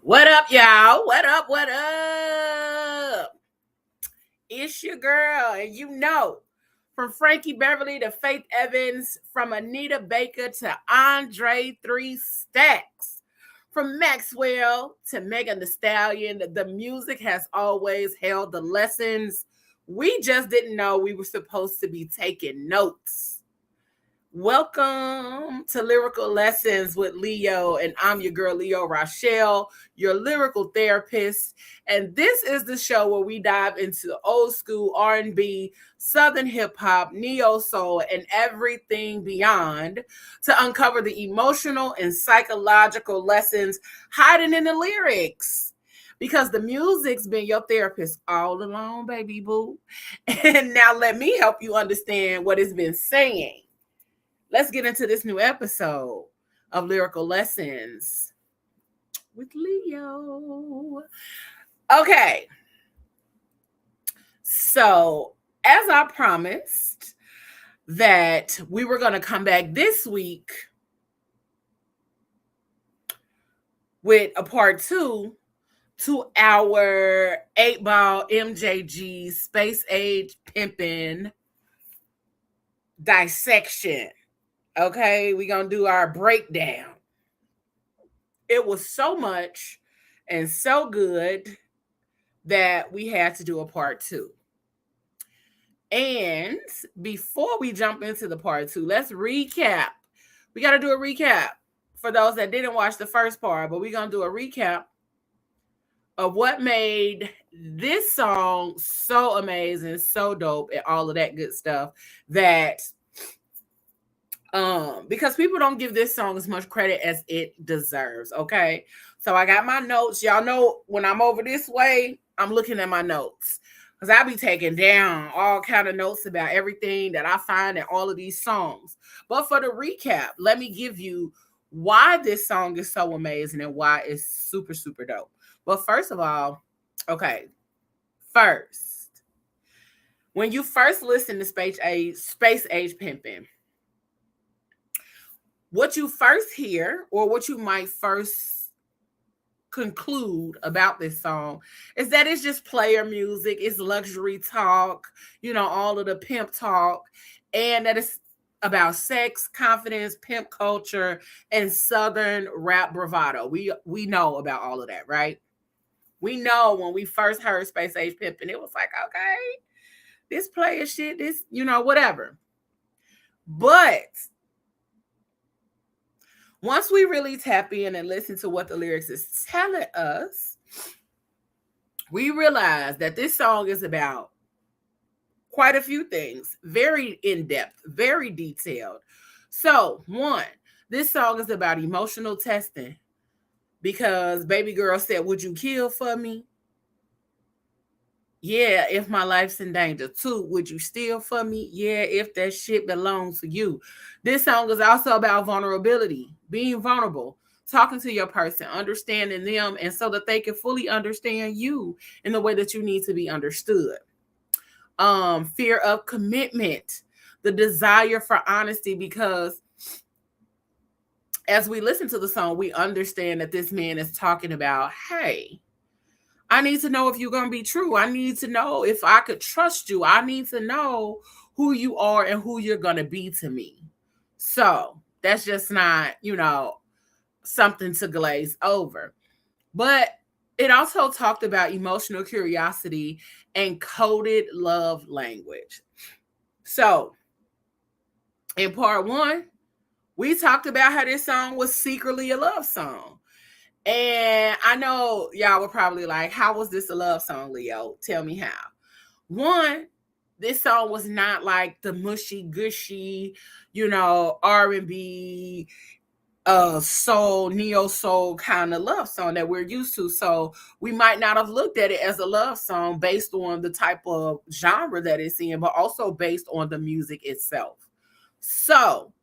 What up, y'all? What up? What up? It's your girl, and from Frankie Beverly to Faith Evans, from Anita Baker to Andre Three Stacks, from Maxwell to Megan Thee Stallion, the music has always held the lessons. We just didn't know we were supposed to be taking notes. Welcome to Lyrical Lessons with Leo, and I'm your girl, Leo Rochelle, your lyrical therapist. And this is the show where we dive into old school R&B, Southern hip hop, neo soul, and everything beyond to uncover the emotional and psychological lessons hiding in the lyrics. Because the music's been your therapist all along, baby boo. And now let me help you understand what it's been saying. Let's get into this new episode of Lyrical Lessons with Leo. Okay. So, as I promised that we were going to come back this week with a part 2 to our 8-Ball MJG Space Age Pimpin dissection. Okay, we're going to do our breakdown. It was so much and so good that we had to do a part 2. And before we jump into the part 2, let's recap. We got to do a recap for those that didn't watch the first part, but we're going to do a recap of what made this song so amazing, so dope, and all of that good stuff that because people don't give this song as much credit as it deserves. Okay, so I got my notes. Y'all know when I'm over this way, I'm looking at my notes because I be taking down all kind of notes about everything that I find in all of these songs. But for the recap, let me give you why this song is so amazing and why it's super, super dope. But first of all, okay, when you first listen to Space Age Pimpin', what you first hear, or what you might first conclude about this song, is that it's just player music, it's luxury talk, all of the pimp talk, and that it's about sex, confidence, pimp culture, and Southern rap bravado. We know about all of that, right? We know when we first heard Space Age Pimpin', it was like, okay, this player shit, this, whatever. But once we really tap in and listen to what the lyrics is telling us, we realize that this song is about quite a few things, very in-depth, very detailed. So, one, this song is about emotional testing because baby girl said, "Would you kill for me?" Yeah, if my life's in danger. 2, would you steal for me? Yeah, if that shit belongs to you. This song is also about vulnerability, being vulnerable, talking to your person, understanding them, and so that they can fully understand you in the way that you need to be understood. Fear of commitment, the desire for honesty, because as we listen to the song, we understand that this man is talking about, hey, I need to know if you're going to be true. I need to know if I could trust you. I need to know who you are and who you're going to be to me. So that's just not, something to glaze over. But it also talked about emotional curiosity and coded love language. So in part 1, we talked about how this song was secretly a love song. And I know y'all were probably like, how was this a love song, Leo? Tell me how. 1, this song was not like the mushy gushy, R&B, soul, neo soul kind of love song that we're used to. So we might not have looked at it as a love song based on the type of genre that it's in, but also based on the music itself. So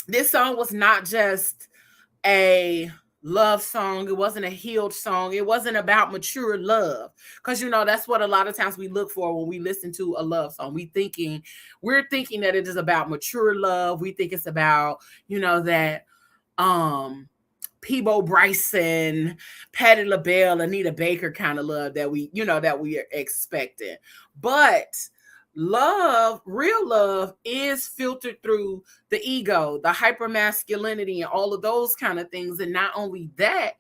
this song was not just a love song. It wasn't a healed song. It wasn't about mature love. Because that's what a lot of times we look for when we listen to a love song. We're thinking that it is about mature love. We think it's about, that Peebo Bryson, Patti LaBelle, Anita Baker kind of love that we are expecting. But real love is filtered through the ego, the hypermasculinity, and all of those kind of things. And not only that,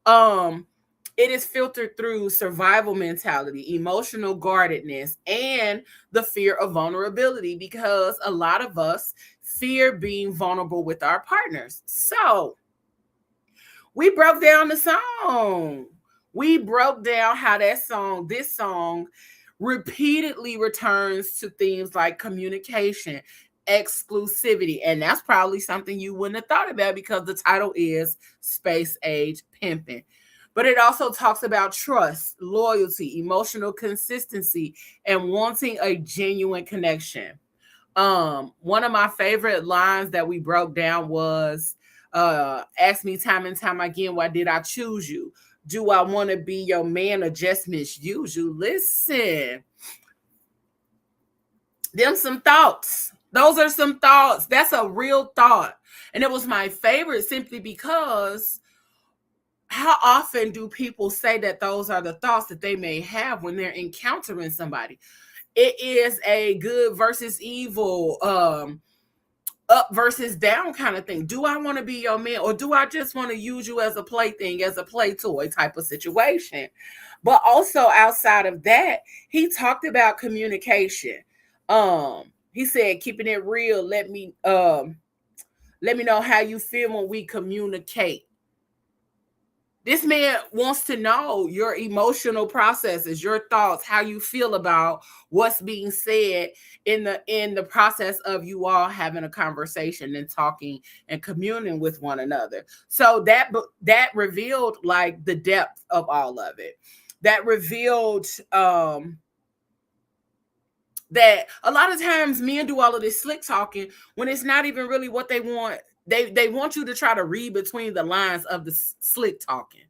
it is filtered through survival mentality, emotional guardedness, and the fear of vulnerability, because a lot of us fear being vulnerable with our partners. So we broke down the song. We broke down how this song repeatedly returns to themes like communication, exclusivity, and that's probably something you wouldn't have thought about because the title is Space Age Pimpin. But it also talks about trust, loyalty, emotional consistency, and wanting a genuine connection. One of my favorite lines that we broke down was, ask me time and time again, why did I choose you? Do I want to be your man or just misuse you? Listen, them some thoughts. Those are some thoughts. That's a real thought. And it was my favorite simply because how often do people say that those are the thoughts that they may have when they're encountering somebody? It is a good versus evil, up versus down kind of thing. Do I want to be your man, or do I just want to use you as a plaything, as a play toy type of situation? But also outside of that, he talked about communication. He said, keeping it real, let me know how you feel when we communicate. This man wants to know your emotional processes, your thoughts, how you feel about what's being said in the process of you all having a conversation and talking and communing with one another. So that revealed like the depth of all of it. That revealed that a lot of times men do all of this slick talking when it's not even really what they want. They want you to try to read between the lines of the slick talking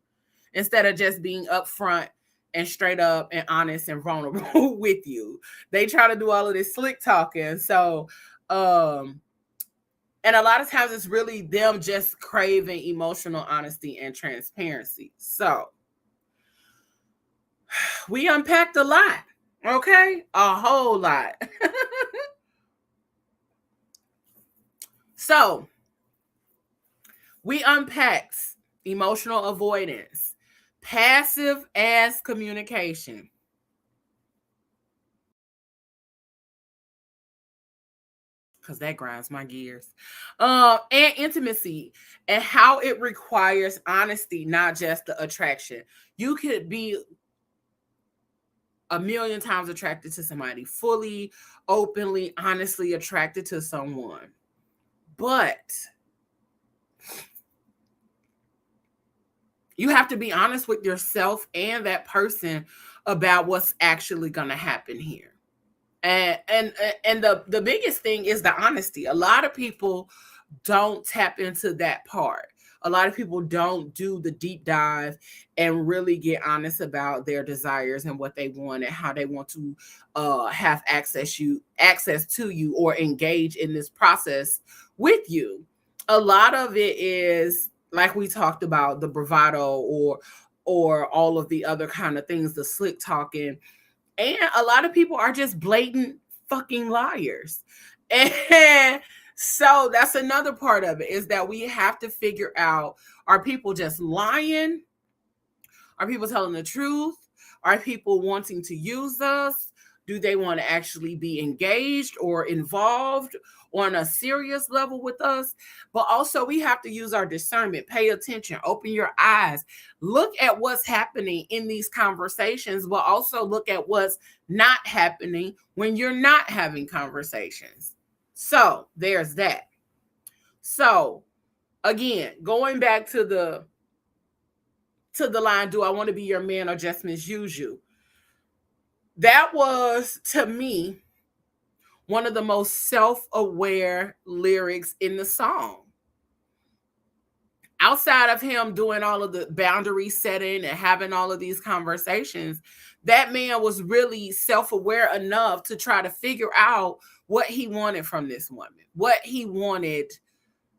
instead of just being upfront and straight up and honest and vulnerable with you. They try to do all of this slick talking. So, and a lot of times it's really them just craving emotional honesty and transparency. So we unpacked a lot, okay? A whole lot. So we unpacked emotional avoidance, passive ass communication, because that grinds my gears, and intimacy, and how it requires honesty, not just the attraction. You could be a million times attracted to somebody, fully, openly, honestly attracted to someone, but you have to be honest with yourself and that person about what's actually going to happen here. And the biggest thing is the honesty. A lot of people don't tap into that part. A lot of people don't do the deep dive and really get honest about their desires and what they want and how they want to have access to you or engage in this process with you. A lot of it is like we talked about, the bravado or all of the other kind of things, the slick talking. And a lot of people are just blatant fucking liars. And so that's another part of it, is that we have to figure out, are people just lying? Are people telling the truth? Are people wanting to use us? Do they want to actually be engaged or involved on a serious level with us? But also, we have to use our discernment, pay attention, open your eyes, look at what's happening in these conversations, but also look at what's not happening when you're not having conversations. So there's that. So again, going back to the line, do I want to be your man or just misuse you? That was, to me, one of the most self-aware lyrics in the song. outside of him doing all of the boundary setting and having all of these conversations, that man was really self-aware enough to try to figure out what he wanted from this woman, what he wanted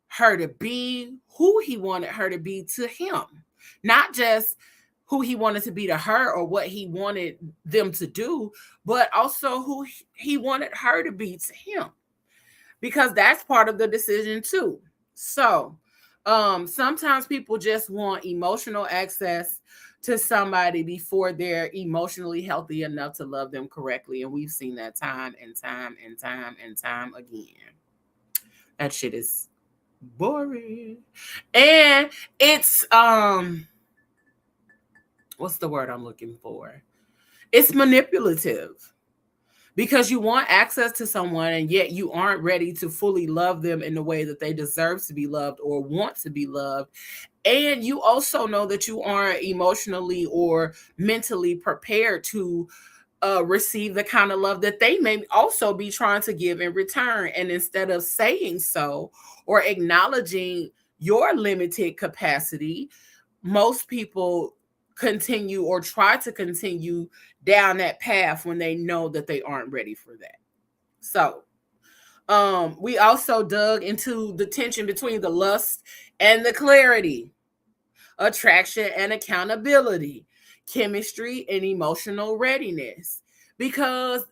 her to be, who he wanted her to be to him, not just who he wanted to be to her or what he wanted them to do, but also who he wanted her to be to him, because that's part of the decision too. So sometimes people just want emotional access to somebody before they're emotionally healthy enough to love them correctly, and we've seen that time and time and time and time again. That shit is boring. And it's what's the word I'm looking for? It's manipulative, because you want access to someone and yet you aren't ready to fully love them in the way that they deserve to be loved or want to be loved. And you also know that you aren't emotionally or mentally prepared to receive the kind of love that they may also be trying to give in return. And instead of saying so or acknowledging your limited capacity, most people continue or try to continue down that path when they know that they aren't ready for that. So we also dug into the tension between the lust and the clarity, attraction and accountability, chemistry and emotional readiness, because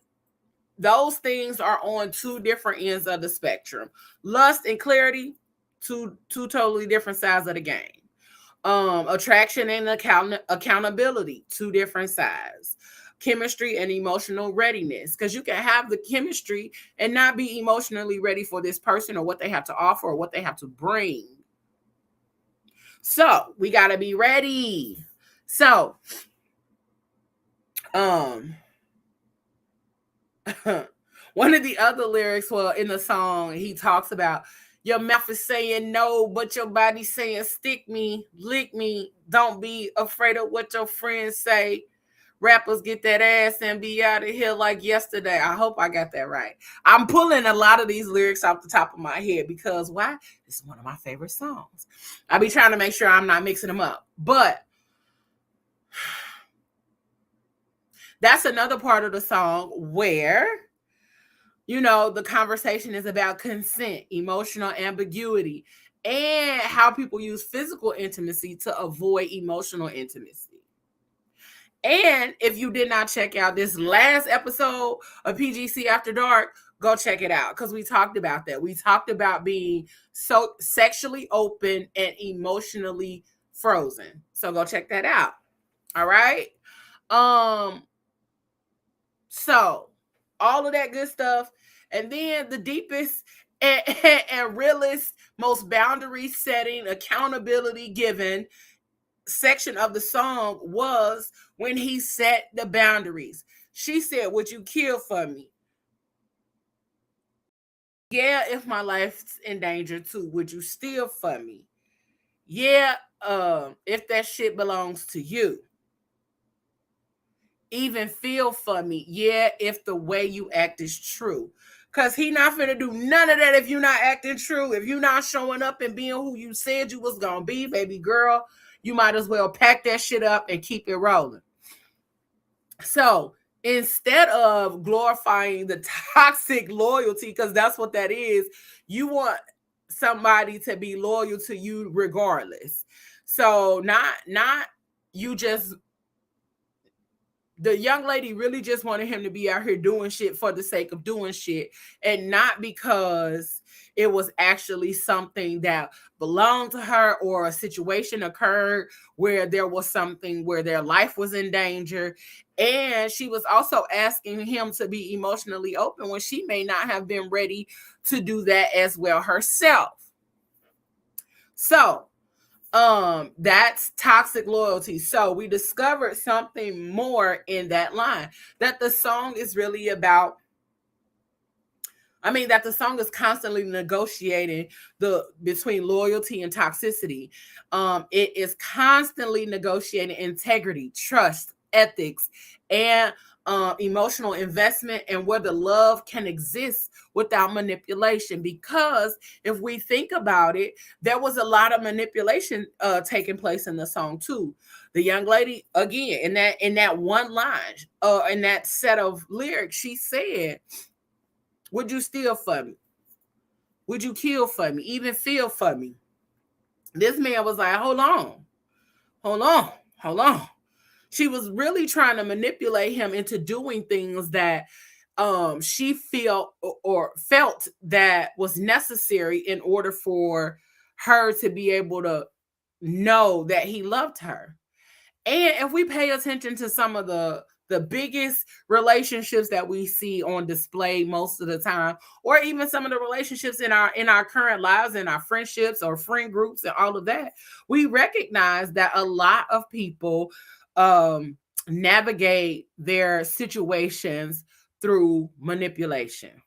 those things are on two different ends of the spectrum. Lust and clarity, two totally different sides of the game. Attraction and accountability, two different sides. Chemistry and emotional readiness, because you can have the chemistry and not be emotionally ready for this person or what they have to offer or what they have to bring. So we got to be ready. So one of the other lyrics, well, in the song, he talks about your mouth is saying no, but your body's saying stick me, lick me. Don't be afraid of what your friends say. Rappers get that ass and be out of here like yesterday. I hope I got that right. I'm pulling a lot of these lyrics off the top of my head because why? It's one of my favorite songs. I'll be trying to make sure I'm not mixing them up. But that's another part of the song where, you know, the conversation is about consent, emotional ambiguity, and how people use physical intimacy to avoid emotional intimacy. And if you did not check out this last episode of PGC After Dark, go check it out, because we talked about that. We talked about being so sexually open and emotionally frozen. So go check that out. All right. So all of that good stuff. And then the deepest and realest, most boundary setting, accountability given section of the song was when he set the boundaries. She said, would you kill for me? Yeah, if my life's in danger too, would you steal for me? Yeah, if that shit belongs to you. Even feel for me. Yeah, if the way you act is true. Because he not finna do none of that if you're not acting true. If you're not showing up and being who you said you was gonna be, baby girl, you might as well pack that shit up and keep it rolling. So instead of glorifying the toxic loyalty, because that's what that is, you want somebody to be loyal to you regardless. So not you just, the young lady really just wanted him to be out here doing shit for the sake of doing shit, and not because it was actually something that belonged to her or a situation occurred where there was something where their life was in danger. And she was also asking him to be emotionally open when she may not have been ready to do that as well herself. So that's toxic loyalty. So we discovered something more in that line, that the song is really about, that the song is constantly negotiating between loyalty and toxicity. It is constantly negotiating integrity, trust, ethics, and emotional investment, and where the love can exist without manipulation. Because if we think about it, there was a lot of manipulation taking place in the song too. The young lady, again, in that one line, in that set of lyrics, she said, "Would you steal for me? Would you kill for me? Even feel for me?" This man was like, "Hold on, hold on, hold on." She was really trying to manipulate him into doing things that she felt or felt that was necessary in order for her to be able to know that he loved her. And if we pay attention to some of the biggest relationships that we see on display most of the time, or even some of the relationships in our current lives, in our friendships or friend groups and all of that, we recognize that a lot of people navigate their situations through manipulation.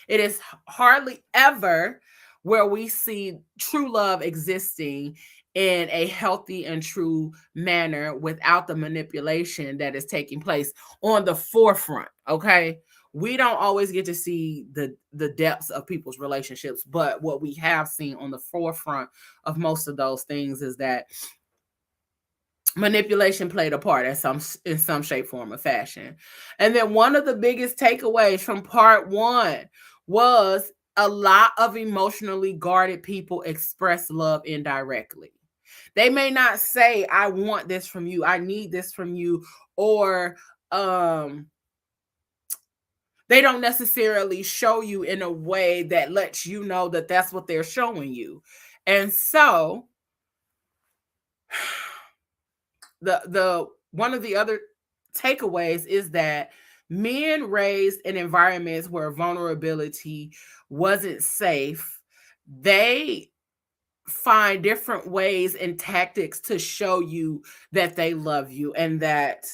It is hardly ever where we see true love existing in a healthy and true manner without the manipulation that is taking place on the forefront. Okay. We don't always get to see the depths of people's relationships, but what we have seen on the forefront of most of those things is that manipulation played a part in some shape, form, or fashion. And then one of the biggest takeaways from part one was a lot of emotionally guarded people express love indirectly. They may not say, "I want this from you, I need this from you," or they don't necessarily show you in a way that lets you know that that's what they're showing you. And so the one of the other takeaways is that men raised in environments where vulnerability wasn't safe, they find different ways and tactics to show you that they love you, and that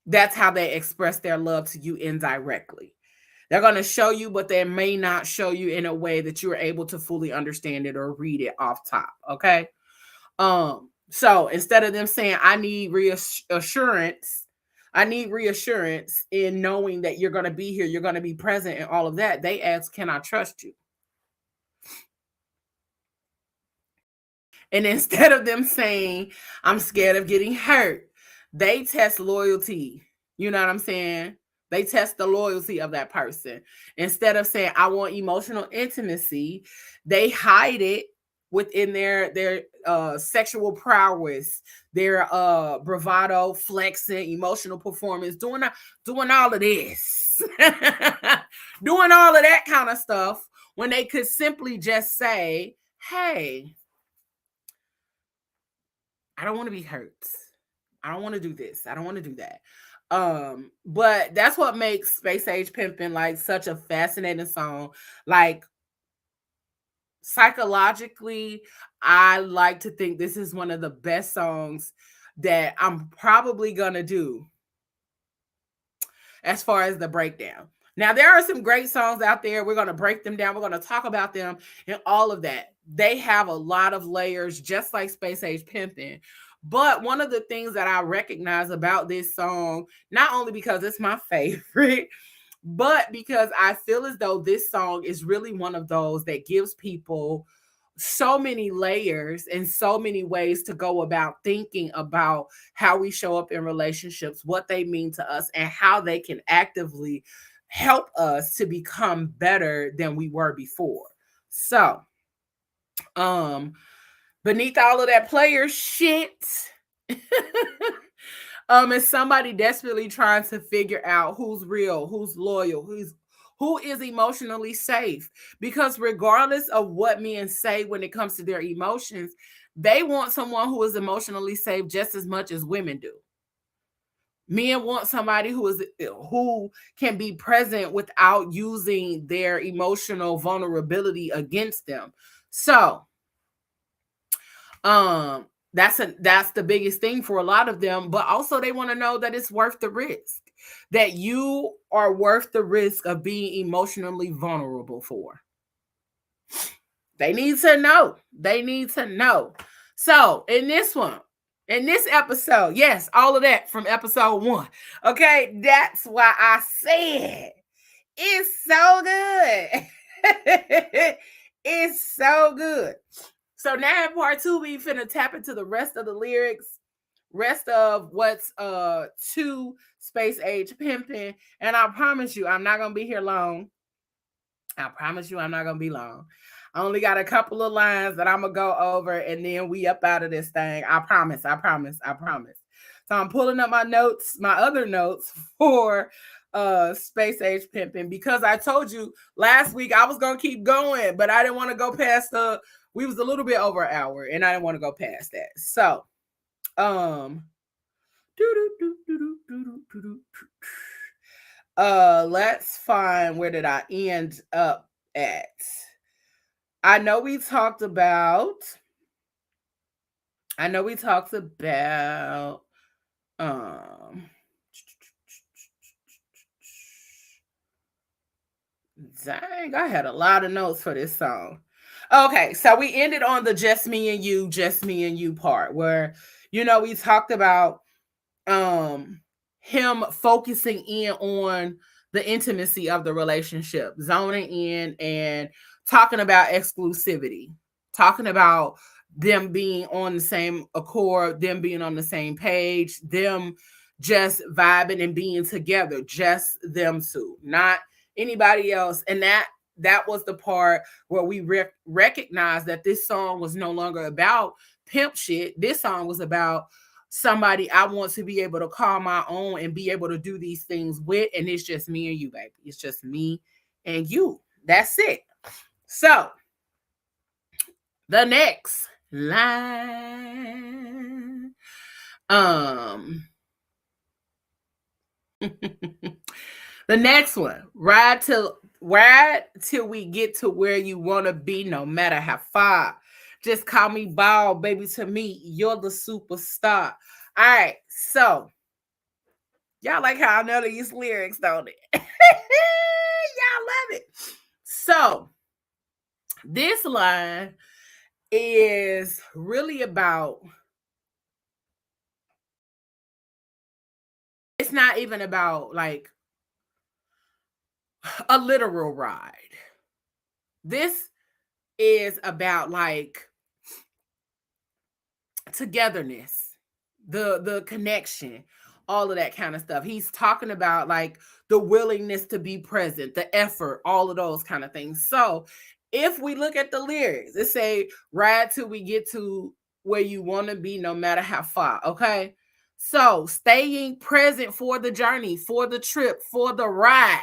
that's how they express their love to you indirectly. They're going to show you, but they may not show you in a way that you're able to fully understand it or read it off top. Okay. So instead of them saying, "I need reassurance, I need reassurance in knowing that you're going to be here, you're going to be present," and all of that, they ask, "Can I trust you?" And instead of them saying, "I'm scared of getting hurt," they test loyalty. You know what I'm saying? They test the loyalty of that person. Instead of saying, "I want emotional intimacy," they hide it within their sexual prowess, their bravado, flexing, emotional performance, doing all of this, doing all of that kind of stuff, when they could simply just say, "Hey, I don't want to be hurt. I don't want to do this. I don't want to do that." But that's what makes Space Age Pimpin' like such a fascinating song. Like, psychologically, I like to think this is one of the best songs that I'm probably gonna do as far as the breakdown. Now, there are some great songs out there. We're going to break them down. We're going to talk about them and all of that. They have a lot of layers, just like Space Age Pimpin'. But one of the things that I recognize about this song, not only because it's my favorite, but because I feel as though this song is really one of those that gives people so many layers and so many ways to go about thinking about how we show up in relationships, what they mean to us, and how they can actively help us to become better than we were before. So, beneath all of that player shit, is somebody desperately trying to figure out who's real, who's loyal, who is emotionally safe. Because regardless of what men say when it comes to their emotions, they want someone who is emotionally safe just as much as women do. Men want somebody who can be present without using their emotional vulnerability against them. So, that's the biggest thing for a lot of them. But also, they want to know that it's worth the risk, that you are worth the risk of being emotionally vulnerable for. They need to know. They need to know. So in this one, In this episode, yes, all of that from episode 1. Okay, that's why I said it's so good. It's so good. So now in part 2, we finna tap into the rest of the lyrics, rest of what's to Space Age Pimpin'. And I promise you, I'm not gonna be here long. I promise you, I'm not gonna be long. I only got a couple of lines that I'm gonna go over, and then we up out of this thing. I promise. So I'm pulling up my notes, my other notes for Space Age Pimpin', because I told you last week I was gonna keep going, but I didn't want to go past we was a little bit over an hour, and I didn't want to go past that. So let's find, where did I end up at? I know we talked about dang, I had a lot of notes for this song. Okay, so we ended on the just me and you part, where, you know, we talked about him focusing in on the intimacy of the relationship, zoning in and talking about exclusivity, talking about them being on the same accord, them being on the same page, them just vibing and being together, just them two, not anybody else. And that was the part where we recognized that this song was no longer about pimp shit. This song was about somebody I want to be able to call my own and be able to do these things with. And it's just me and you, baby. It's just me and you. That's it. So the next line, the next one, ride till we get to where you want to be, no matter how far. Just call me ball, baby. To me, you're the superstar. All right, so y'all like how I know these lyrics, don't it? Y'all love it. So this line is really about, it's not even about like a literal ride. This is about like togetherness, the connection, all of that kind of stuff. He's talking about like the willingness to be present, the effort, all of those kind of things. So if we look at the lyrics, it say ride till we get to where you want to be, no matter how far. Okay, so staying present for the journey, for the trip, for the ride.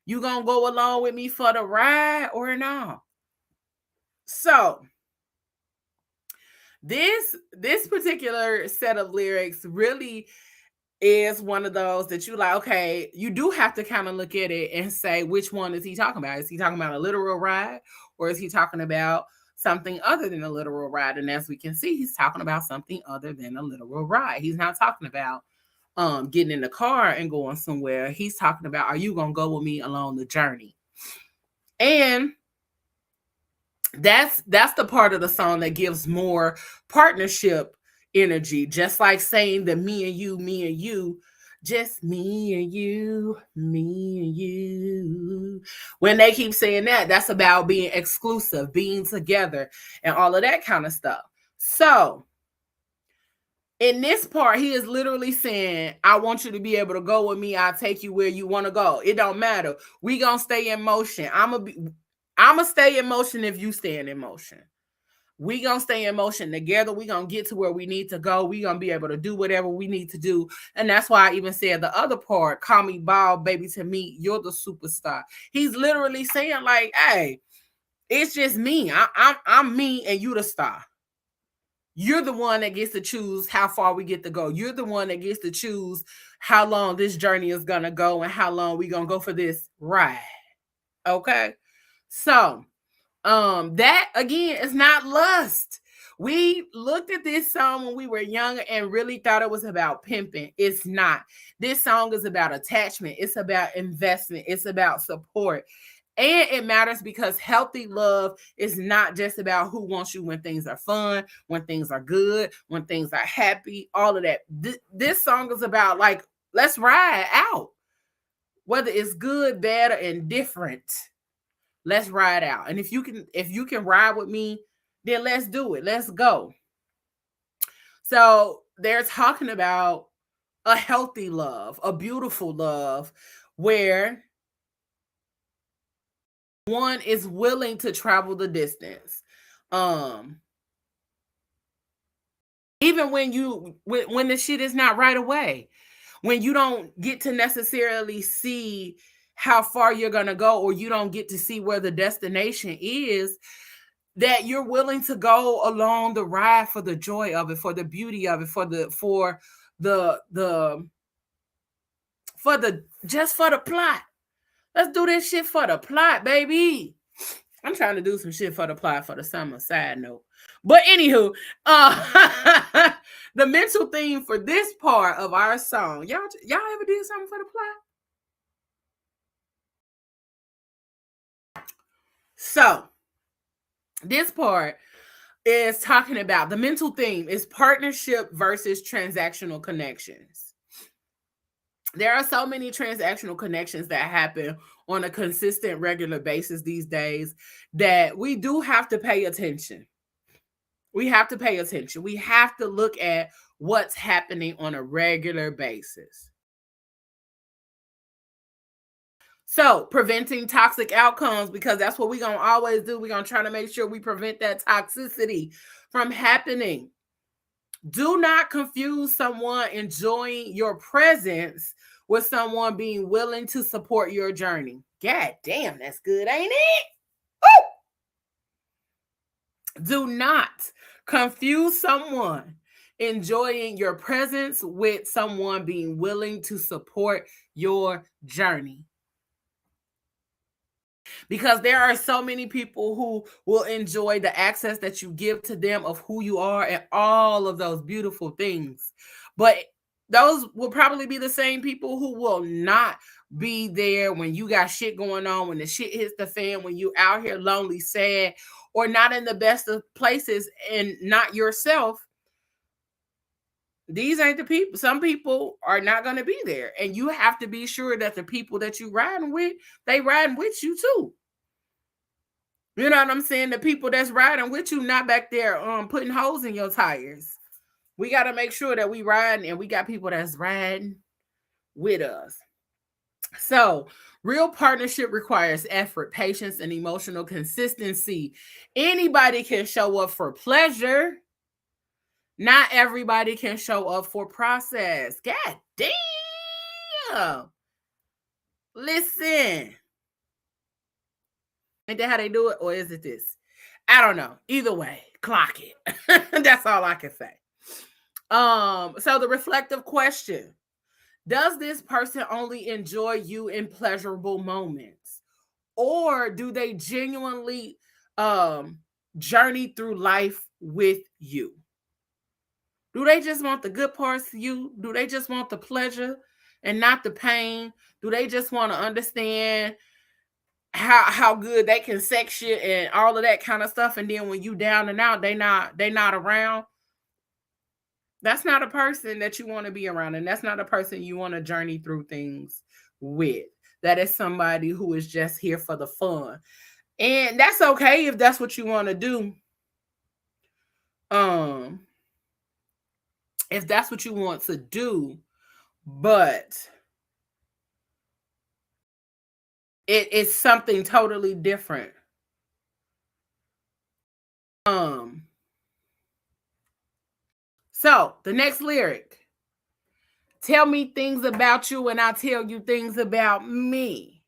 You gonna go along with me for the ride or not? So this particular set of lyrics really is one of those that you like, okay, you do have to kind of look at it and say, which one is he talking about? Is he talking about a literal ride, or is he talking about something other than a literal ride? And as we can see, he's talking about something other than a literal ride. He's not talking about getting in the car and going somewhere. He's talking about, are you gonna go with me along the journey? And that's the part of the song that gives more partnership energy, just like saying that me and you, just me and you. When they keep saying that, that's about being exclusive, being together, and all of that kind of stuff. So in this part, he is literally saying, I want you to be able to go with me. I'll take you where you want to go. It don't matter. We gonna stay in motion. I'm gonna stay in motion if you stay in motion. We gonna stay in motion together. We gonna get to where we need to go. We gonna be able to do whatever we need to do. And that's why I even said the other part, call me ball, baby. To me, you're the superstar. He's literally saying like, hey, it's just me. I'm me and you the star. You're the one that gets to choose how far we get to go. You're the one that gets to choose how long this journey is going to go and how long we're going to go for this ride. Okay? So, that again is not lust. We looked at this song when we were younger and really thought it was about pimping. It's not. This song is about attachment. It's about investment. It's about support. And it matters because healthy love is not just about who wants you when things are fun, when things are good, when things are happy, all of that. This song is about like, let's ride out. Whether it's good, bad, or indifferent, let's ride out. And if you can ride with me, then let's do it. Let's go. So they're talking about a healthy love, a beautiful love, where one is willing to travel the distance. Even when the shit is not right away, when you don't get to necessarily see how far you're going to go, or you don't get to see where the destination is, that you're willing to go along the ride for the joy of it, for the beauty of it, for the just for the plot. Let's do this shit for the plot, baby. I'm trying to do some shit for the plot for the summer, side note. But anywho, the mental theme for this part of our song, y'all ever did something for the plot? So this part is talking about the mental theme is partnership versus transactional connections. There are so many transactional connections that happen on a consistent, regular basis these days that we do have to pay attention. We have to pay attention. We have to look at what's happening on a regular basis. So, preventing toxic outcomes, because that's what we're going to always do. We're going to try to make sure we prevent that toxicity from happening. Do not confuse someone enjoying your presence with someone being willing to support your journey. God damn, that's good, ain't it? Woo! Do not confuse someone enjoying your presence with someone being willing to support your journey. Because there are so many people who will enjoy the access that you give to them of who you are and all of those beautiful things. But those will probably be the same people who will not be there when you got shit going on, when the shit hits the fan, when you out here lonely, sad, or not in the best of places and not yourself. These ain't the people. Some people are not going to be there. And you have to be sure that the people that you riding with, they riding with you too. You know what I'm saying? The people that's riding with you, not back there putting holes in your tires. We got to make sure that we riding and we got people that's riding with us. So, real partnership requires effort, patience, and emotional consistency. Anybody can show up for pleasure. Not everybody can show up for process. God damn. Listen. Ain't that how they do it? Or is it this? I don't know. Either way, clock it. That's all I can say. So the reflective question: does this person only enjoy you in pleasurable moments? Or do they genuinely journey through life with you? Do they just want the good parts of you? Do they just want the pleasure and not the pain? Do they just want to understand how good they can sex you and all of that kind of stuff? And then when you down and out, they not around. That's not a person that you want to be around, and that's not a person you want to journey through things with. That is somebody who is just here for the fun. And that's okay if that's what you want to do. If that's what you want to do, but it is something totally different. So the next lyric: tell me things about you and I'll tell you things about me.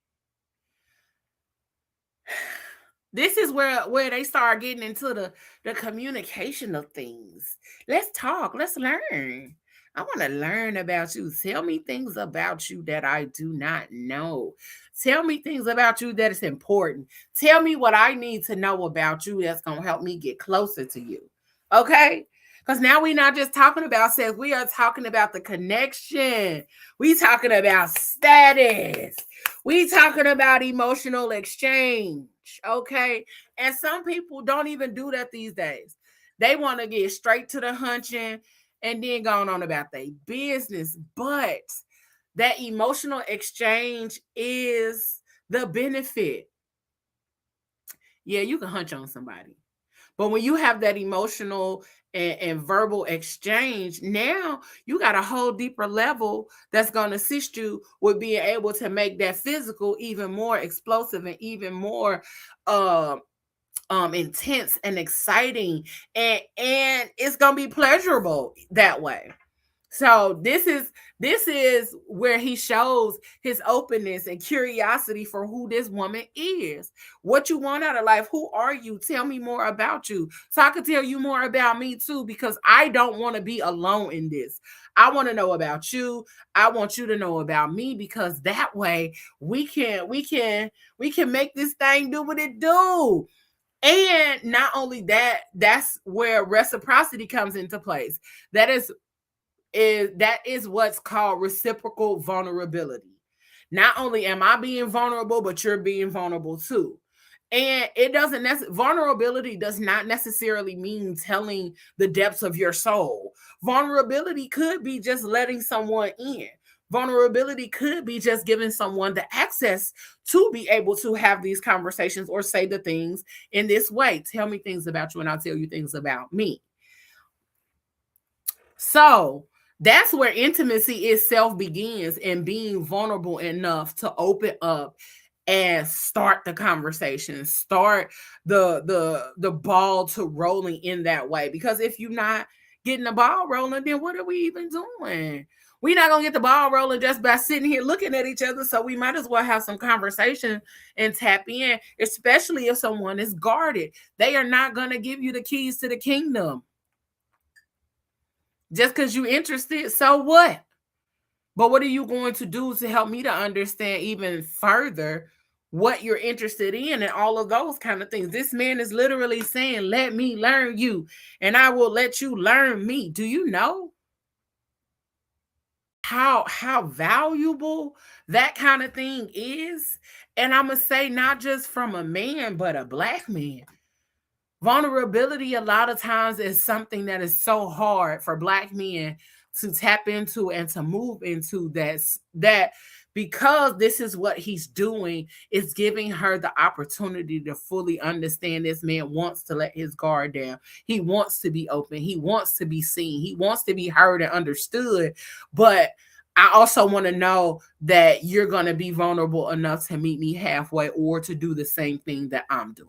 This is where they start getting into the communication of things. Let's talk. Let's learn. I want to learn about you. Tell me things about you that I do not know. Tell me things about you that is important. Tell me what I need to know about you that's going to help me get closer to you. Okay? Because now we're not just talking about sex, we are talking about the connection. We talking about status. We talking about emotional exchange. Okay. And some people don't even do that these days. They want to get straight to the hunching and then going on about their business. But that emotional exchange is the benefit. Yeah, you can hunch on somebody. But when you have that emotional and verbal exchange, now you got a whole deeper level that's going to assist you with being able to make that physical even more explosive and even more uh, intense and exciting, and it's going to be pleasurable that way. So this is where he shows his openness and curiosity for who this woman is. What you want out of life? Who are you? Tell me more about you. So I can tell you more about me too, because I don't want to be alone in this. I want to know about you. I want you to know about me, because that way we can make this thing do what it do. And not only that, that's where reciprocity comes into place. That is what's called reciprocal vulnerability. Not only am I being vulnerable, but you're being vulnerable too. And it doesn't vulnerability does not necessarily mean telling the depths of your soul. Vulnerability could be just letting someone in. Vulnerability could be just giving someone the access to be able to have these conversations or say the things in this way. Tell me things about you and I'll tell you things about me. So that's where intimacy itself begins, and being vulnerable enough to open up and start the conversation, start the ball to rolling in that way. Because if you're not getting the ball rolling, then what are we even doing? We're not gonna get the ball rolling just by sitting here looking at each other. So we might as well have some conversation and tap in, especially if someone is guarded. They are not gonna give you the keys to the kingdom just because you're interested. So what? But what are you going to do to help me to understand even further what you're interested in and all of those kind of things? This man is literally saying, let me learn you and I will let you learn me. Do you know how valuable that kind of thing is? And I'm going to say not just from a man, but a black man. Vulnerability a lot of times is something that is so hard for black men to tap into and to move into, that because this is what he's doing, is giving her the opportunity to fully understand this man wants to let his guard down. He wants to be open. He wants to be seen. He wants to be heard and understood. But I also want to know that you're going to be vulnerable enough to meet me halfway or to do the same thing that I'm doing.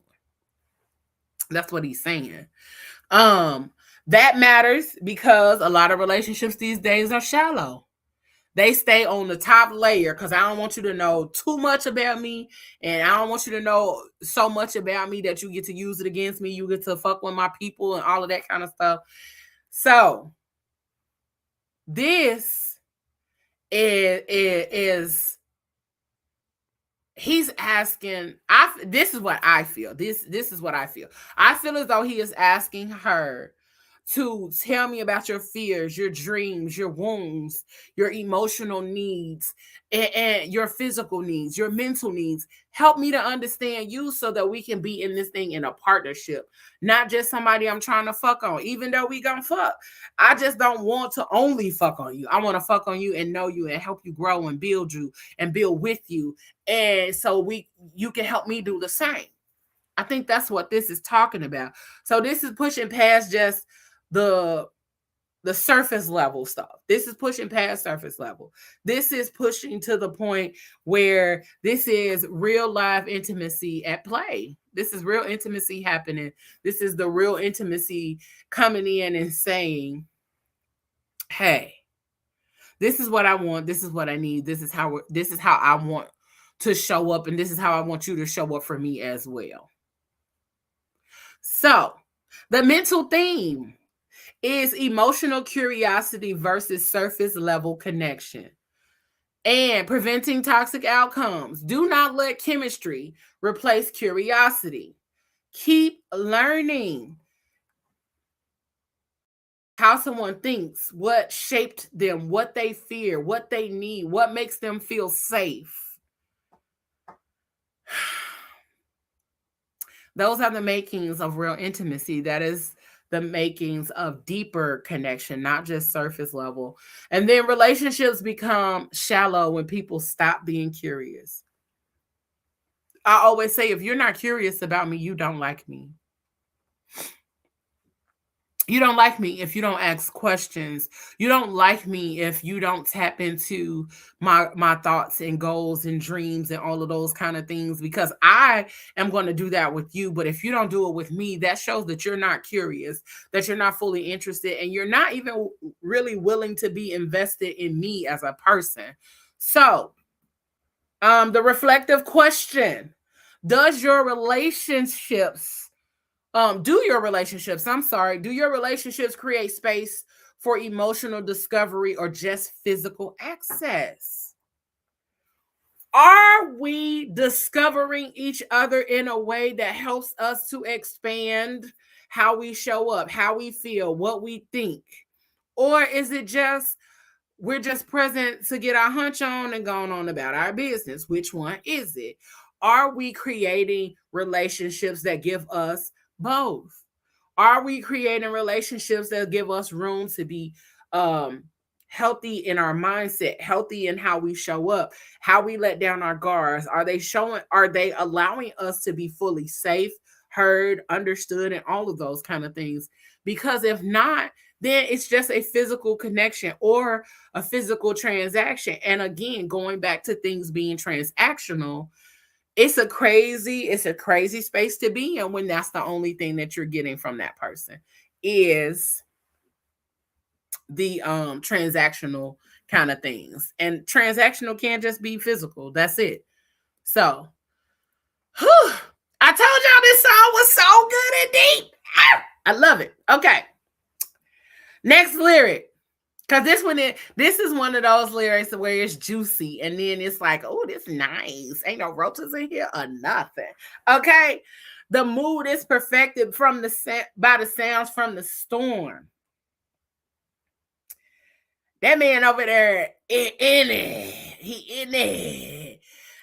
That's what he's saying. That matters because a lot of relationships these days are shallow. They stay on the top layer because I don't want you to know too much about me, and I don't want you to know so much about me that you get to use it against me. You get to fuck with my people and all of that kind of stuff. So this is he's asking. This is what I feel. This is what I feel. I feel as though he is asking her to tell me about your fears, your dreams, your wounds, your emotional needs, and your physical needs, your mental needs. Help me to understand you so that we can be in this thing in a partnership, not just somebody I'm trying to fuck on. Even though we gonna fuck, I just don't want to only fuck on you. I want to fuck on you and know you and help you grow and build you and build with you. And so you can help me do the same. I think that's what this is talking about. So this is pushing past just the surface level stuff. This is pushing past surface level. This is pushing to the point where this is real life intimacy at play. This is real intimacy happening. This is the real intimacy coming in and saying, hey, this is what I want. This is what I need. This is how I want to show up. And this is how I want you to show up for me as well. So the mental theme is emotional curiosity versus surface level connection and preventing toxic outcomes. Do not let chemistry replace curiosity. Keep learning. how someone thinks, what shaped them, what they fear, what they need, what makes them feel safe. Those are the makings of real intimacy. That is the makings of deeper connection, not just surface level. And then relationships become shallow when people stop being curious. I always say, if you're not curious about me, you don't like me. You don't like me if you don't ask questions. You don't like me if you don't tap into my thoughts and goals and dreams and all of those kind of things, because I am going to do that with you. But if you don't do it with me, that shows that you're not curious, that you're not fully interested, and you're not even really willing to be invested in me as a person. So, the reflective question: Does your relationships do your relationships create space for emotional discovery or just physical access? Are we discovering each other in a way that helps us to expand how we show up, how we feel, what we think? Or is it just we're just present to get our hunch on and going on about our business? Which one is it? Are we creating relationships that give us both? Are we creating relationships that give us room to be healthy in our mindset, healthy in how we show up, how we let down our guards? Are they allowing us to be fully safe, heard, understood, and all of those kind of things? Because if not, then it's just a physical connection or a physical transaction. And again, going back to things being transactional, it's a crazy space to be in when that's the only thing that you're getting from that person is the transactional kind of things. And transactional can't just be physical. That's it. So I told y'all this song was so good and deep. I love it. Okay. Next lyric. Because this is one of those lyrics where it's juicy, and then it's like, oh, this nice. Ain't no roaches in here or nothing. Okay. The mood is perfected by the sounds from the storm. That man over there in it. He in it.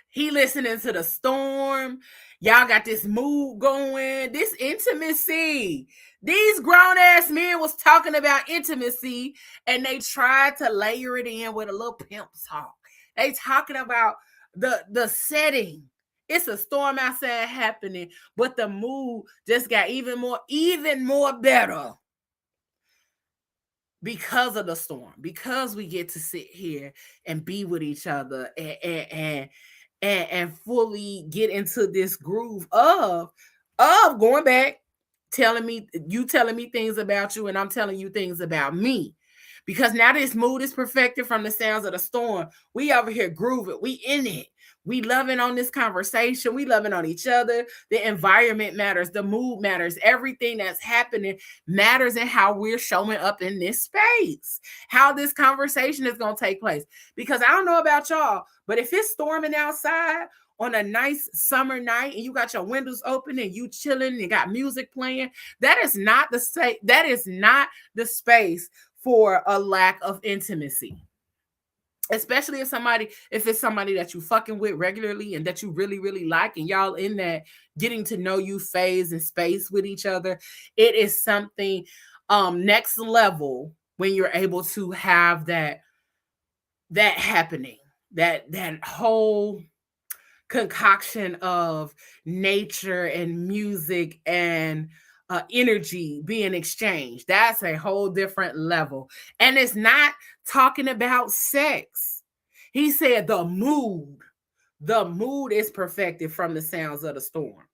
He listening to the storm. Y'all got this mood going. This intimacy. These grown-ass men was talking about intimacy, and they tried to layer it in with a little pimp talk. They talking about the setting. It's a storm outside happening, but the mood just got even more better because of the storm, because we get to sit here and be with each other and fully get into this groove of going back, telling me things about you, and I'm telling you things about me. Because now this mood is perfected from the sounds of the storm. We over here grooving. We in it. We loving on this conversation. We loving on each other. The environment matters. The mood matters. Everything that's happening matters in how we're showing up in this space. How this conversation is going to take place. Because I don't know about y'all, but if it's storming outside on a nice summer night and you got your windows open and you chilling and got music playing, that is not the space for a lack of intimacy. Especially if it's somebody that you fucking with regularly and that you really, really like, and y'all in that getting to know you phase and space with each other. It is something next level when you're able to have that happening, that whole concoction of nature and music and energy being exchanged. That's a whole different level. And it's not talking about sex. He said the mood is perfected from the sounds of the storm.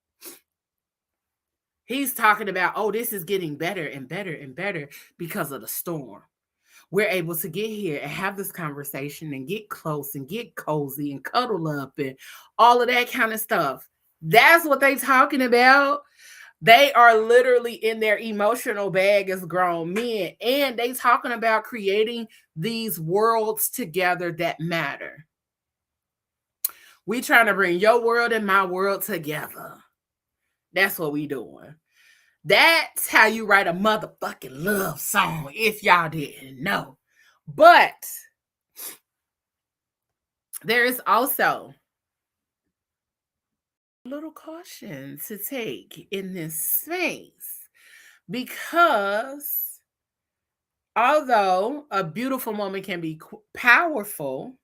He's talking about, oh, this is getting better and better and better because of the storm. We're able to get here and have this conversation and get close and get cozy and cuddle up and all of that kind of stuff. That's what they're talking about. They are literally in their emotional bag as grown men, and they talking about creating these worlds together that matter. We trying to bring your world and my world together. That's what we doing. That's how you write a motherfucking love song, if y'all didn't know. But there is also a little caution to take in this space, because although a beautiful moment can be powerful,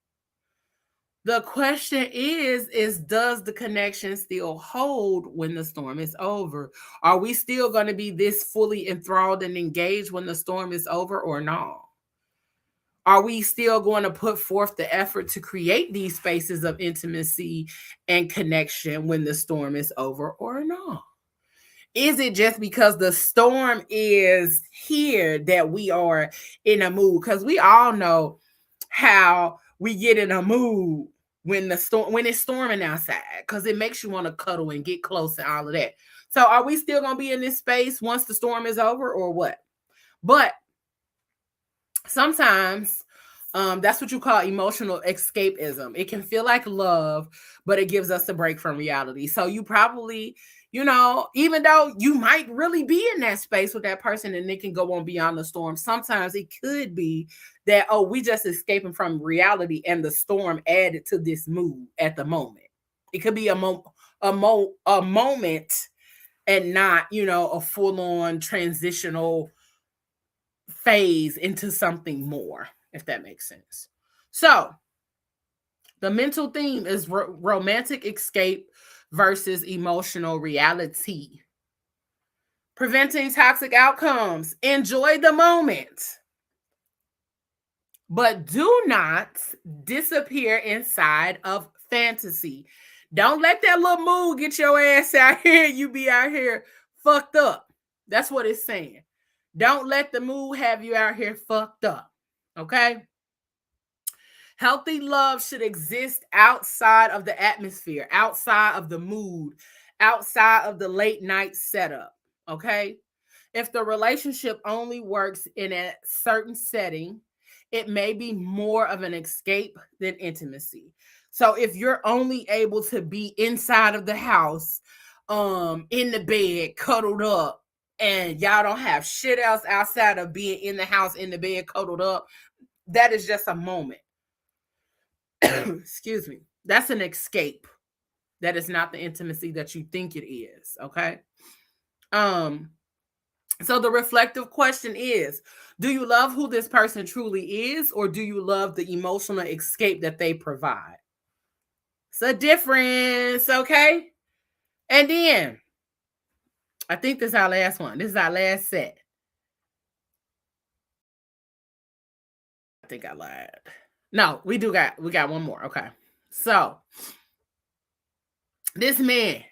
the question is does the connection still hold when the storm is over? Are we still going to be this fully enthralled and engaged when the storm is over, or not? Are we still going to put forth the effort to create these spaces of intimacy and connection when the storm is over, or not? Is it just because the storm is here that we are in a mood? Because we all know how we get in a mood when it's storming outside, because it makes you want to cuddle and get close and all of that. So are we still going to be in this space once the storm is over, or what? But sometimes that's what you call emotional escapism. It can feel like love, but it gives us a break from reality. So you probably, even though you might really be in that space with that person and it can go on beyond the storm, sometimes it could be that, we just escaping from reality and the storm added to this mood at the moment. It could be a moment and not, a full-on transitional phase into something more, if that makes sense. So the mental theme is romantic escape versus emotional reality. Preventing toxic outcomes. Enjoy the moment, but do not disappear inside of fantasy. Don't let that little mood get your ass out here. You be out here fucked up. That's what it's saying. Don't let the mood have you out here fucked up. Okay? Healthy love should exist outside of the atmosphere, outside of the mood, outside of the late night setup. Okay? If the relationship only works in a certain setting, it may be more of an escape than intimacy. So if you're only able to be inside of the house, in the bed, cuddled up, and y'all don't have shit else outside of being in the house, in the bed, cuddled up, that is just a moment. Excuse me. That's an escape. That is not the intimacy that you think it is. Okay. So the reflective question is, do you love who this person truly is, or do you love the emotional escape that they provide? It's a difference, okay? And then, I think this is our last one. This is our last set. I think I lied. No, we got one more. Okay. So, this man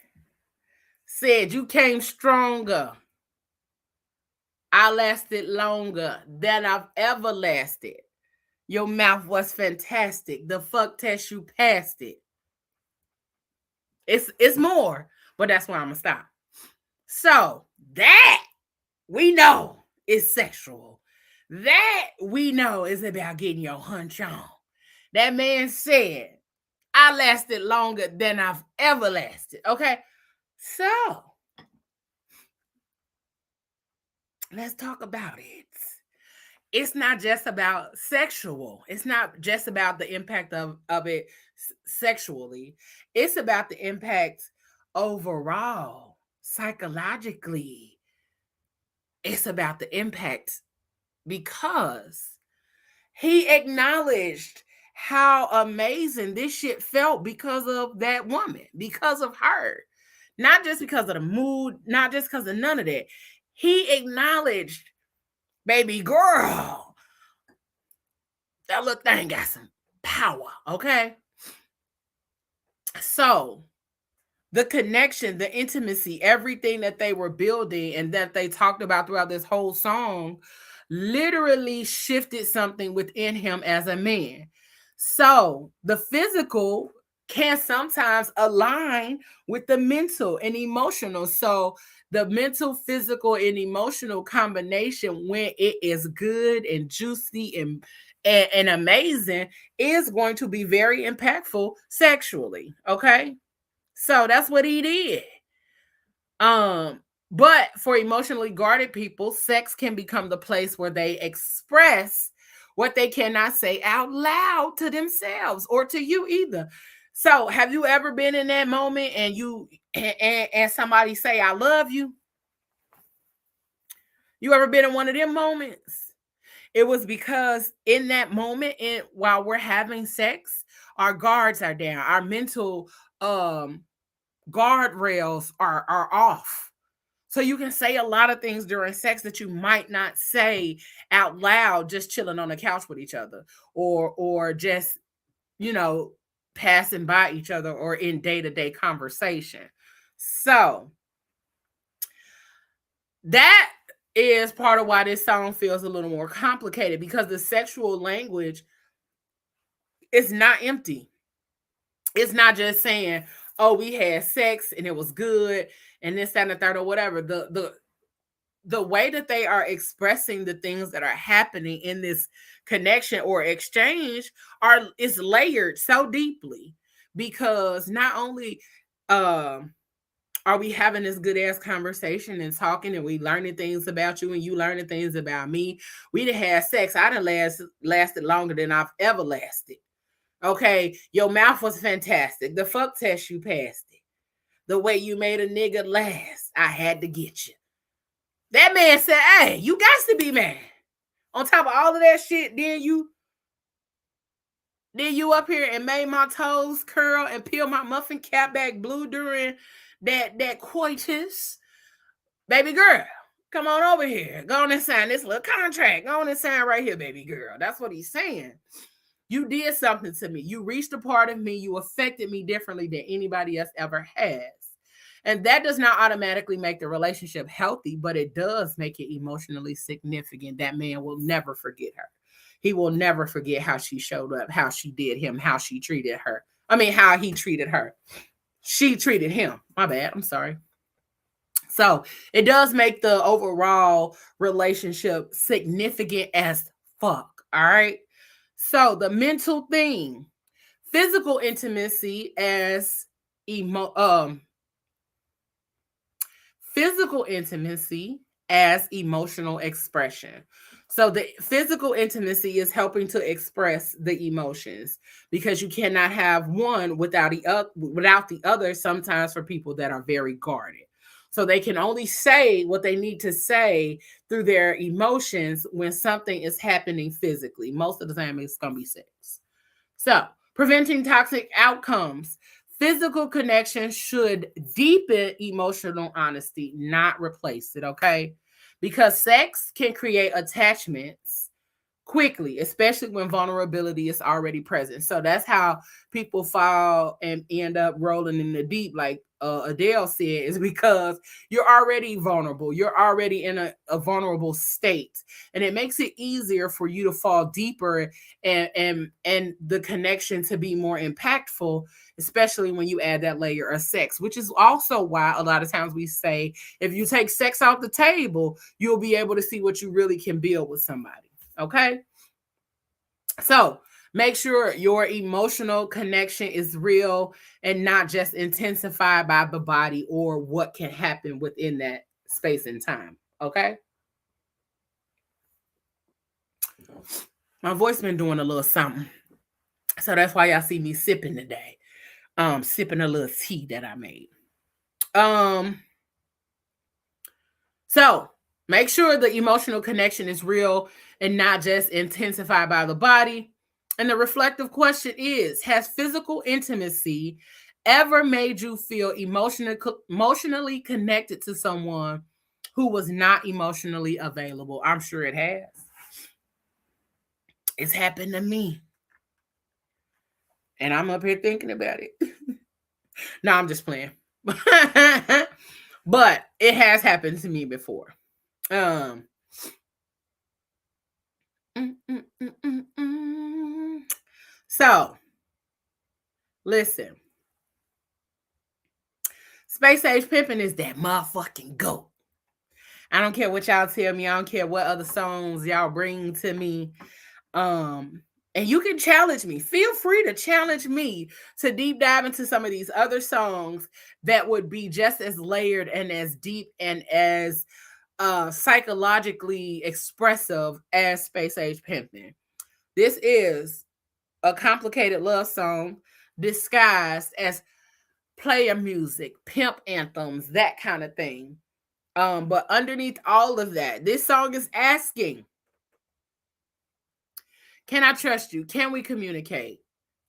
said, you came stronger. I lasted longer than I've ever lasted. Your mouth was fantastic. The fuck test, you passed it. It's more, but that's where I'm gonna stop. So that we know is sexual. That we know is about getting your hunch on. That man said, I lasted longer than I've ever lasted. Okay. So let's talk about it. It's not just about sexual. It's not just about the impact of it sexually. It's about the impact overall, psychologically. It's about the impact because he acknowledged how amazing this shit felt because of that woman, because of her. Not just because of the mood, not just because of none of that. He acknowledged, baby girl, that little thing got some power, okay? So the connection, the intimacy, everything that they were building and that they talked about throughout this whole song literally shifted something within him as a man. So the physical can sometimes align with the mental and emotional. So the mental, physical, and emotional combination, when it is good and juicy and amazing, is going to be very impactful sexually. Okay. So that's what he did. But for emotionally guarded people, sex can become the place where they express what they cannot say out loud to themselves or to you either. So, have you ever been in that moment and and somebody say I love you? You ever been in one of them moments? It was because in that moment, while we're having sex, our guards are down, our mental guardrails are off. So you can say a lot of things during sex that you might not say out loud, just chilling on the couch with each other, or just, you know, passing by each other or in day-to-day conversation. So that is part of why this song feels a little more complicated, because the sexual language is not empty. It's not just saying, oh, we had sex and it was good and this, that, and the third, or whatever. The way that they are expressing the things that are happening in this connection or exchange is layered so deeply, because not only are we having this good ass conversation and talking, and we learning things about you and you learning things about me. We done had sex. I done lasted longer than I've ever lasted. Okay, your mouth was fantastic. The fuck test, you passed it. The way you made a nigga last, I had to get you. That man said, hey, you got to be mad. On top of all of that shit, then you up here and made my toes curl and peel my muffin cap back blue during that coitus. Baby girl, come on over here. Go on and sign this little contract. Go on and sign right here, baby girl. That's what he's saying. You did something to me. You reached a part of me. You affected me differently than anybody else ever has. And that does not automatically make the relationship healthy, but it does make it emotionally significant. That man will never forget her. He will never forget how she showed up, how she did him, how she treated her. I mean, how he treated her. She treated him. My bad. I'm sorry. So it does make the overall relationship significant as fuck. All right. So the mental thing, physical intimacy as physical intimacy as emotional expression. So the physical intimacy is helping to express the emotions, because you cannot have one without the other, sometimes for people that are very guarded. So they can only say what they need to say through their emotions when something is happening physically. Most of the time it's going to be sex. So preventing toxic outcomes. Physical connection should deepen emotional honesty, not replace it, okay? Because sex can create attachments quickly, especially when vulnerability is already present. So that's how people fall and end up rolling in the deep, like Adele said, is because you're already vulnerable. You're already in a vulnerable state, and it makes it easier for you to fall deeper and the connection to be more impactful, especially when you add that layer of sex, which is also why a lot of times we say if you take sex off the table, you'll be able to see what you really can build with somebody. Okay? So make sure your emotional connection is real and not just intensified by the body or what can happen within that space and time. Okay? My voice been doing a little something. So that's why y'all see me sipping today. Sipping a little tea that I made. So make sure the emotional connection is real and not just intensified by the body. And the reflective question is, has physical intimacy ever made you feel emotionally connected to someone who was not emotionally available? I'm sure it has. It's happened to me. And I'm up here thinking about it. No, I'm just playing. But it has happened to me before. So, listen. Space Age Pimpin is that motherfucking GOAT. I don't care what y'all tell me. I don't care what other songs y'all bring to me. And And you can challenge me. Feel free to challenge me to deep dive into some of these other songs that would be just as layered and as deep and as psychologically expressive as Space Age Pimpin. This is a complicated love song disguised as player music, pimp anthems, that kind of thing. But underneath all of that, this song is asking, can I trust you? Can we communicate?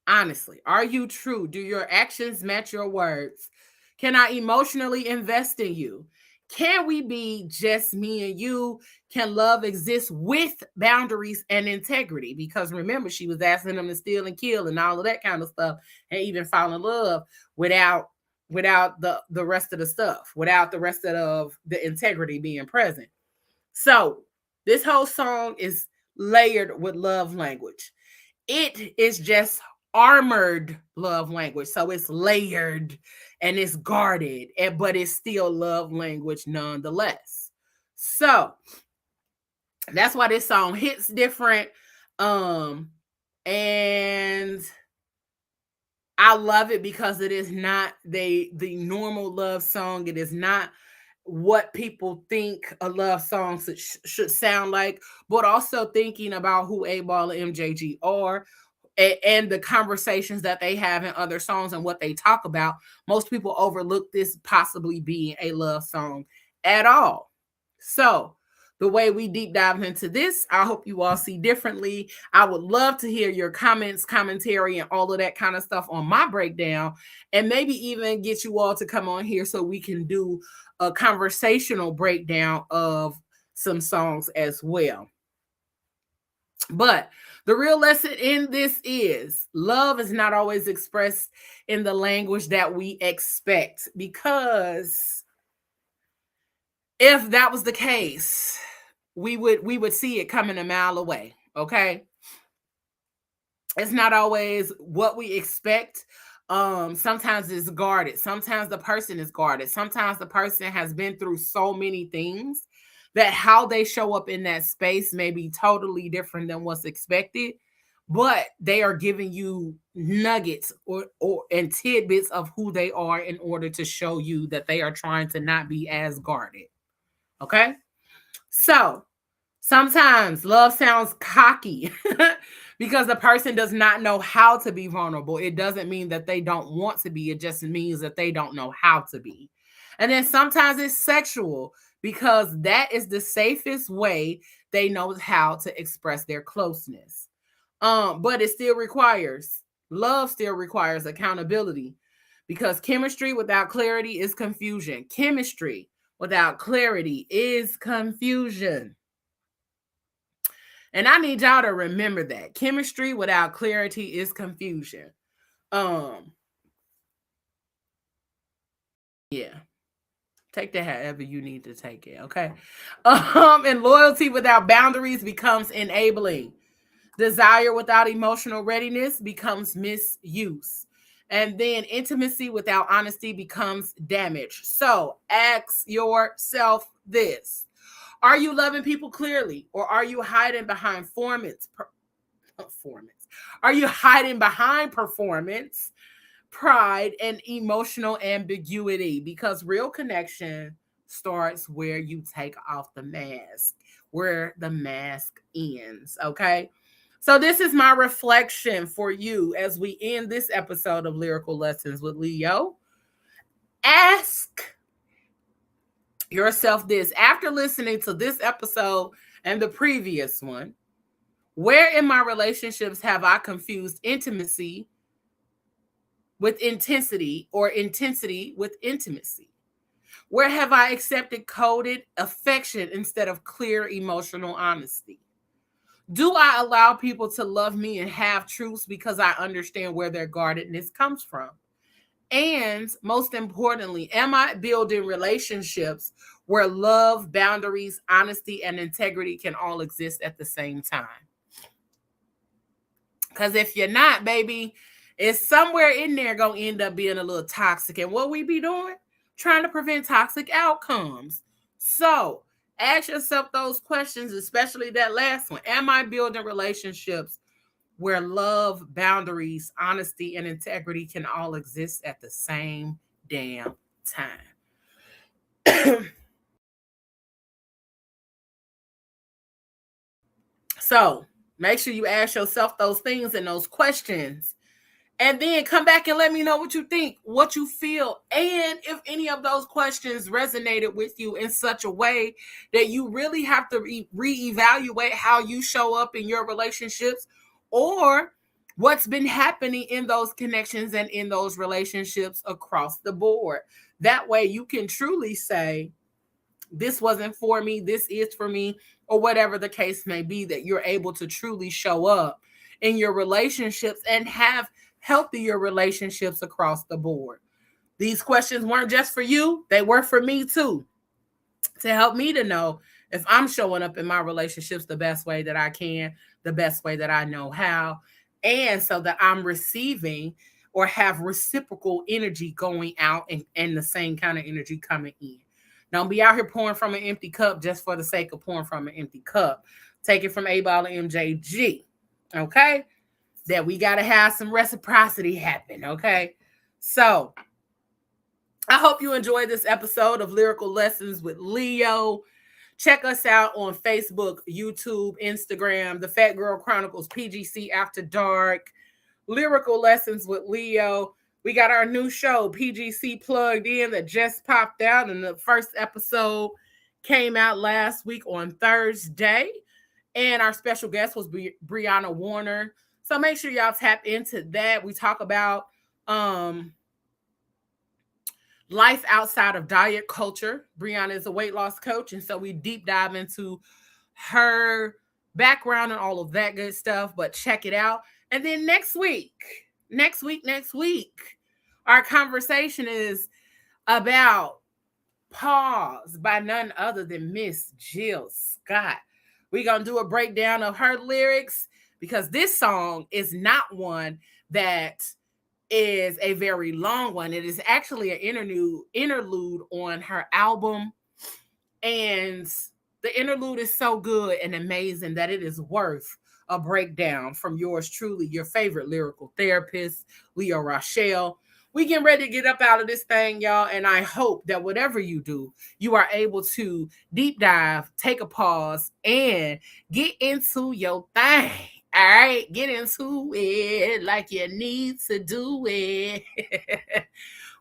Honestly, are you true? Do your actions match your words? Can I emotionally invest in you? Can we be just me and you? Can love exist with boundaries and integrity? Because remember, she was asking them to steal and kill and all of that kind of stuff, and even fall in love without the rest of the stuff, without the rest of the integrity being present. So this whole song is layered with love language. It is just armored love language. So it's layered and it's guarded, but it's still love language nonetheless. So that's why this song hits different. And I love it because it is not the normal love song. It is not what people think a love song should sound like, but also thinking about who 8Ball and MJG are and the conversations that they have in other songs and what they talk about. Most people overlook this possibly being a love song at all. So the way we deep dive into this, I hope you all see differently. I would love to hear your comments, commentary, and all of that kind of stuff on my breakdown, and maybe even get you all to come on here so we can do a conversational breakdown of some songs as well. But the real lesson in this is love is not always expressed in the language that we expect, because if that was the case, we would see it coming a mile away. Okay, it's not always what we expect. Sometimes it's guarded, sometimes the person is guarded, sometimes the person has been through so many things that how they show up in that space may be totally different than what's expected, but they are giving you nuggets or and tidbits of who they are in order to show you that they are trying to not be as guarded. Okay, so sometimes love sounds cocky because the person does not know how to be vulnerable. It doesn't mean that they don't want to be, it just means that they don't know how to be. And then sometimes it's sexual because that is the safest way they know how to express their closeness. But it still requires, love still requires accountability, because chemistry without clarity is confusion. Chemistry without clarity is confusion. And I need y'all to remember that. Chemistry without clarity is confusion. Yeah. Take that however you need to take it, okay? And loyalty without boundaries becomes enabling. Desire without emotional readiness becomes misuse. And then intimacy without honesty becomes damage. So ask yourself this. Are you loving people clearly, or are you hiding behind performance? Are you hiding behind performance, pride, and emotional ambiguity? Because real connection starts where you take off the mask, where the mask ends. Okay. So this is my reflection for you as we end this episode of Lyrical Lessons with Leo. Ask yourself this after listening to this episode and the previous one: where in my relationships have I confused intimacy with intensity, or intensity with intimacy? Where have I accepted coded affection instead of clear emotional honesty? Do I allow people to love me and have truths because I understand where their guardedness comes from? And most importantly, am I building relationships where love, boundaries, honesty, and integrity can all exist at the same time? Because if you're not, baby, it's somewhere in there going to end up being a little toxic. And what we be doing? Trying to prevent toxic outcomes. So ask yourself those questions, especially that last one. Am I building relationships where love, boundaries, honesty, and integrity can all exist at the same damn time. So make sure you ask yourself those things and those questions. And then come back and let me know what you think, what you feel, and if any of those questions resonated with you in such a way that you really have to reevaluate how you show up in your relationships, or what's been happening in those connections and in those relationships across the board. That way you can truly say, this wasn't for me, this is for me, or whatever the case may be, that you're able to truly show up in your relationships and have healthier relationships across the board. These questions weren't just for you, they were for me too, to help me to know if I'm showing up in my relationships the best way that I can, the best way that I know how, and so that I'm receiving or have reciprocal energy going out and the same kind of energy coming in. Don't be out here pouring from an empty cup just for the sake of pouring from an empty cup. Take it from 8Ball MJG, okay? That we got to have some reciprocity happen, okay? So I hope you enjoyed this episode of Lyrical Lessons with Leo. Check us out on Facebook, YouTube, Instagram, The Fat Girl Chronicles, PGC After Dark, Lyrical Lessons with Leo. We got our new show, PGC Plugged In, that just popped out, and the first episode came out last week on Thursday. And our special guest was Brianna Warner. So make sure y'all tap into that. We talk about life outside of diet culture. Brianna is a weight loss coach, and so we deep dive into her background and all of that good stuff. But check it out. And then next week, our conversation is about Pause by none other than Miss Jill Scott. We're going to do a breakdown of her lyrics, because this song is not one that is a very long one. It is actually an interlude on her album. And the interlude is so good and amazing that it is worth a breakdown from yours truly, your favorite lyrical therapist, Leo Rochelle. We getting ready to get up out of this thing, y'all. And I hope that whatever you do, you are able to deep dive, take a pause, and get into your thing. All right, get into it like you need to do it.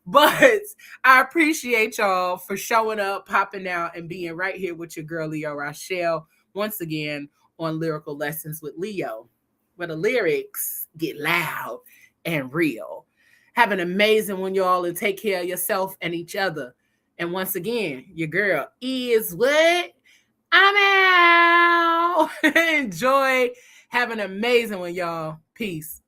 But I appreciate y'all for showing up, popping out, and being right here with your girl, Leo Rochelle, once again on Lyrical Lessons with Leo, where the lyrics get loud and real. Have an amazing one, y'all, and take care of yourself and each other. And once again, your girl is what? I'm out. Enjoy. Have an amazing one, y'all. Peace.